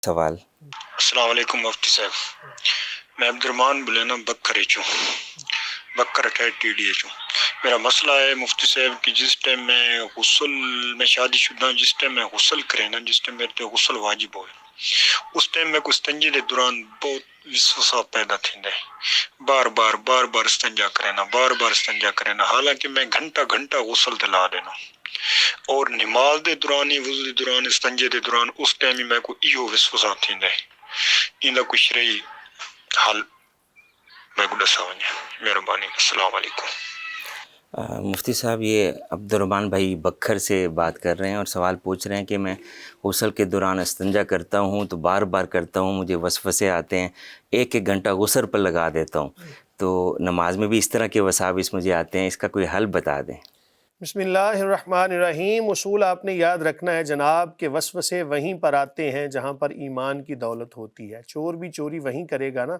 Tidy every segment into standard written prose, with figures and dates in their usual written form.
سوال۔ السلام علیکم مفتی صاحب، میں عبدالرحمان بلینا بکر چوں بکر اٹھائیٹ ٹی ڈی ایچ ہوں۔ میرا مسئلہ ہے مفتی صاحب کہ جس ٹائم میں شادی شدہ ہوں، جس ٹائم میں غسل کرے نا، جس ٹائم میرے تے غسل واجب ہوئے، اس ٹائم میں کوئی استنجے دے دوران بہت وسوسہ پیدا تھیندا ہے، بار بار استنجا کرینا حالانکہ میں گھنٹہ غسل دلا دینا، اور نماز دے دوران ہی، وضو دے دوران، استنجے دے دوران، اس ٹائم ہی میں کو ایہو وسوسہ تھیندا ہے۔ ایندا کوئی شرعی حل میں کو دسا ونجے، مہربانی۔ السلام علیکم۔ مفتی صاحب، یہ عبدالرحمان بھائی بکھر سے بات کر رہے ہیں اور سوال پوچھ رہے ہیں کہ میں غسل کے دوران استنجا کرتا ہوں تو بار کرتا ہوں، مجھے وسوسے آتے ہیں، ایک گھنٹہ غسل پر لگا دیتا ہوں، تو نماز میں بھی اس طرح کے وساوس مجھے آتے ہیں، اس کا کوئی حل بتا دیں۔ بسم اللہ الرحمن الرحیم۔ اصول آپ نے یاد رکھنا ہے جناب کہ وسوسے وہیں پر آتے ہیں جہاں پر ایمان کی دولت ہوتی ہے۔ چور بھی چوری وہیں کرے گا نا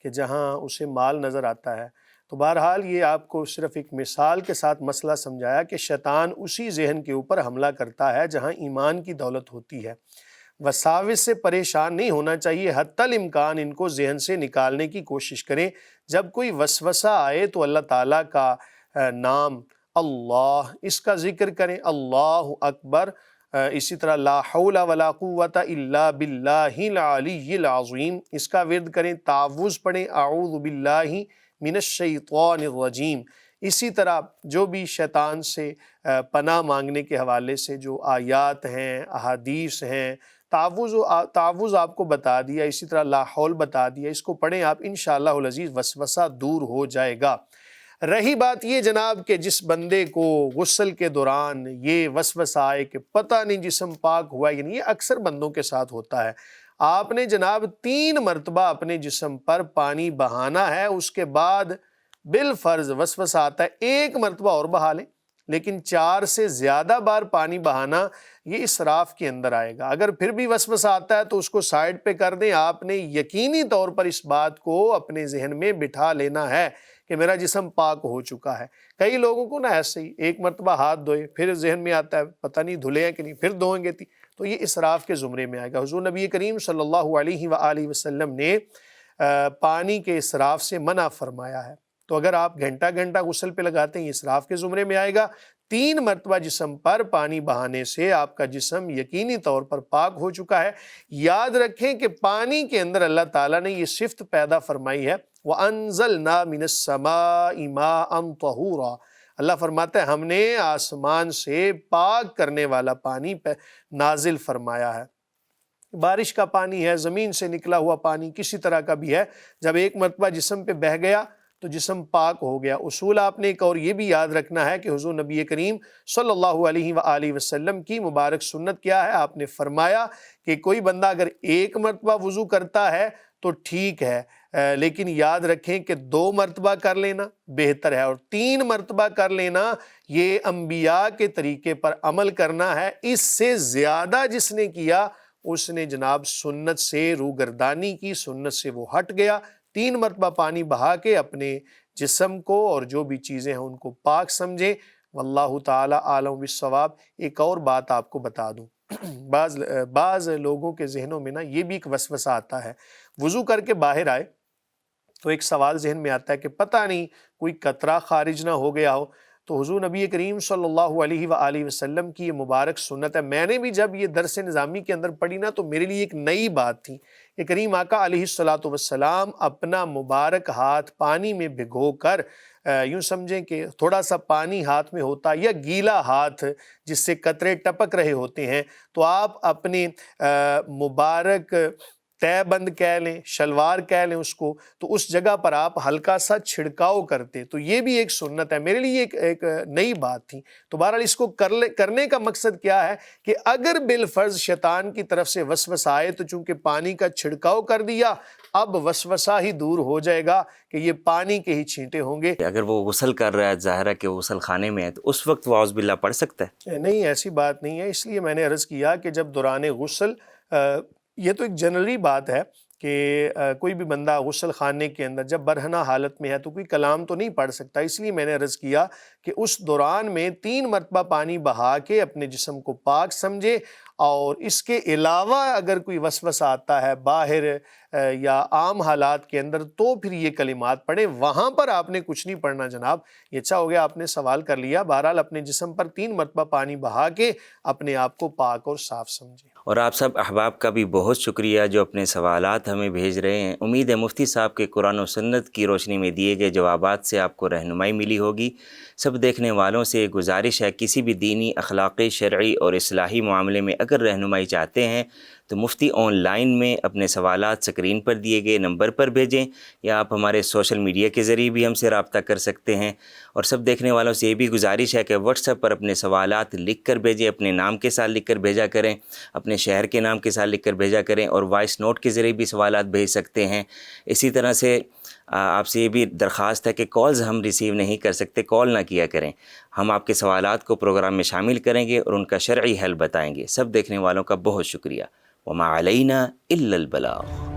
کہ جہاں اسے مال نظر آتا ہے۔ تو بہرحال یہ آپ کو صرف ایک مثال کے ساتھ مسئلہ سمجھایا کہ شیطان اسی ذہن کے اوپر حملہ کرتا ہے جہاں ایمان کی دولت ہوتی ہے۔ وساوس سے پریشان نہیں ہونا چاہیے، حتی الامکان ان کو ذہن سے نکالنے کی کوشش کریں۔ جب کوئی وسوسہ آئے تو اللہ تعالیٰ کا نام اللہ، اس کا ذکر کریں، اللہ اکبر، اسی طرح لا حول ولا قوت الا باللہ العلی العظیم، اس کا ورد کریں، تعوذ پڑھیں، اعوذ باللہ من الشیطان الرجیم۔ اسی طرح جو بھی شیطان سے پناہ مانگنے کے حوالے سے جو آیات ہیں، احادیث ہیں، تعوذ آپ کو بتا دیا، اسی طرح لا حول بتا دیا، اس کو پڑھیں آپ، انشاءاللہ العزیز وسوسہ دور ہو جائے گا۔ رہی بات یہ جناب کہ جس بندے کو غسل کے دوران یہ وسوسہ آئے کہ پتہ نہیں جسم پاک ہوا، یعنی یہ اکثر بندوں کے ساتھ ہوتا ہے۔ آپ نے جناب 3 مرتبہ اپنے جسم پر پانی بہانا ہے، اس کے بعد بالفرض وسوسہ آتا ہے 1 مرتبہ اور بہا لیں، لیکن 4 سے زیادہ بار پانی بہانا یہ اسراف کے اندر آئے گا۔ اگر پھر بھی وسوسہ آتا ہے تو اس کو سائڈ پہ کر دیں۔ آپ نے یقینی طور پر اس بات کو اپنے ذہن میں بٹھا لینا ہے کہ میرا جسم پاک ہو چکا ہے۔ کئی لوگوں کو نا ایسے ہی 1 مرتبہ ہاتھ دھوئے، پھر ذہن میں آتا ہے پتہ نہیں دھلے ہیں کہ نہیں، پھر دھوئیں گے تو یہ اسراف کے زمرے میں آئے گا۔ حضور نبی کریم صلی اللہ علیہ وآلہ وسلم نے پانی کے اسراف سے منع فرمایا ہے۔ تو اگر آپ گھنٹہ غسل پہ لگاتے ہیں، یہ اسراف کے زمرے میں آئے گا۔ 3 مرتبہ جسم پر پانی بہانے سے آپ کا جسم یقینی طور پر پاک ہو چکا ہے۔ یاد رکھیں کہ پانی کے اندر اللہ تعالیٰ نے یہ صفت پیدا فرمائی ہے، وَأَنزَلْنَا مِنَ السَّمَاءِ مَاءً طَهُورًا۔ اللہ فرماتا ہے ہم نے آسمان سے پاک کرنے والا پانی نازل فرمایا ہے۔ بارش کا پانی ہے، زمین سے نکلا ہوا پانی، کسی طرح کا بھی ہے، جب 1 مرتبہ جسم پہ بہہ گیا تو جسم پاک ہو گیا۔ اصول آپ نے ایک اور یہ بھی یاد رکھنا ہے کہ حضور نبی کریم صلی اللہ علیہ وآلہ وسلم کی مبارک سنت کیا ہے؟ آپ نے فرمایا کہ کوئی بندہ اگر 1 مرتبہ وضو کرتا ہے تو ٹھیک ہے، لیکن یاد رکھیں کہ 2 مرتبہ کر لینا بہتر ہے، اور 3 مرتبہ کر لینا یہ انبیاء کے طریقے پر عمل کرنا ہے۔ اس سے زیادہ جس نے کیا اس نے جناب سنت سے روگردانی کی، سنت سے وہ ہٹ گیا۔ 3 مرتبہ پانی بہا کے اپنے جسم کو اور جو بھی چیزیں ہیں ان کو پاک سمجھیں۔ واللہ تعالی عالم بالصواب۔ ایک اور بات آپ کو بتا دوں، بعض لوگوں کے ذہنوں میں نا یہ بھی ایک وسوسہ آتا ہے، وضو کر کے باہر آئے تو ایک سوال ذہن میں آتا ہے کہ پتہ نہیں کوئی قطرہ خارج نہ ہو گیا ہو۔ تو حضور نبی کریم صلی اللہ علیہ وآلہ وسلم کی یہ مبارک سنت ہے، میں نے بھی جب یہ درس نظامی کے اندر پڑھی نا تو میرے لیے ایک نئی بات تھی کہ کریم آقا علیہ الصلاۃ والسلام اپنا مبارک ہاتھ پانی میں بھگو کر، یوں سمجھیں کہ تھوڑا سا پانی ہاتھ میں ہوتا یا گیلا ہاتھ جس سے قطرے ٹپک رہے ہوتے ہیں، تو آپ اپنے مبارک تہ بند کہہ لیں، شلوار کہہ لیں اس کو، تو اس جگہ پر آپ ہلکا سا چھڑکاؤ کرتے۔ تو یہ بھی ایک سنت ہے، میرے لیے ایک نئی بات تھی۔ تو بہرحال اس کو کرنے کا مقصد کیا ہے کہ اگر بالفرض شیطان کی طرف سے وسوسہ آئے تو چونکہ پانی کا چھڑکاؤ کر دیا، اب وسوسہ ہی دور ہو جائے گا کہ یہ پانی کے ہی چھینٹے ہوں گے۔ اگر وہ غسل کر رہا ہے، ظاہر ہے کہ غسل خانے میں ہے، تو اس وقت وہ اعوذ باللہ پڑھ سکتا ہے؟ نہیں، ایسی بات نہیں ہے۔ اس لیے میں نے عرض کیا کہ جب دوران غسل، یہ تو ایک جنرلی بات ہے کہ کوئی بھی بندہ غسل خانے کے اندر جب برہنہ حالت میں ہے تو کوئی کلام تو نہیں پڑھ سکتا۔ اس لیے میں نے عرض کیا کہ اس دوران میں 3 مرتبہ پانی بہا کے اپنے جسم کو پاک سمجھے اور اس کے علاوہ اگر کوئی وسوسہ آتا ہے باہر یا عام حالات کے اندر تو پھر یہ کلمات پڑھیں. وہاں پر آپ نے کچھ نہیں پڑھنا جناب. یہ اچھا ہو گیا آپ نے سوال کر لیا. بہرحال اپنے جسم پر 3 مرتبہ پانی بہا کے اپنے آپ کو پاک اور صاف سمجھیں. اور آپ سب احباب کا بھی بہت شکریہ جو اپنے سوالات ہمیں بھیج رہے ہیں. امید ہے مفتی صاحب کے قرآن و سنت کی روشنی میں دیے گئے جوابات سے آپ کو رہنمائی ملی ہوگی. سب دیکھنے والوں سے گزارش ہے کسی بھی دینی، اخلاقی، شرعی اور اصلاحی معاملے میں اگر رہنمائی چاہتے ہیں تو مفتی آن لائن میں اپنے سوالات سکرین پر دیے گئے نمبر پر بھیجیں، یا آپ ہمارے سوشل میڈیا کے ذریعے بھی ہم سے رابطہ کر سکتے ہیں. اور سب دیکھنے والوں سے یہ بھی گزارش ہے کہ واٹس ایپ پر اپنے سوالات لکھ کر بھیجیں، اپنے نام کے ساتھ لکھ کر بھیجا کریں، اپنے شہر کے نام کے ساتھ لکھ کر بھیجا کریں، اور وائس نوٹ کے ذریعے بھی سوالات بھیج سکتے ہیں. اسی طرح سے آپ سے یہ بھی درخواست ہے کہ کالز ہم ریسیو نہیں کر سکتے، کال نہ کیا کریں. ہم آپ کے سوالات کو پروگرام میں شامل کریں گے اور ان کا شرعی حل بتائیں گے. سب دیکھنے والوں کا بہت شکریہ. وما علینا الا البلاغ.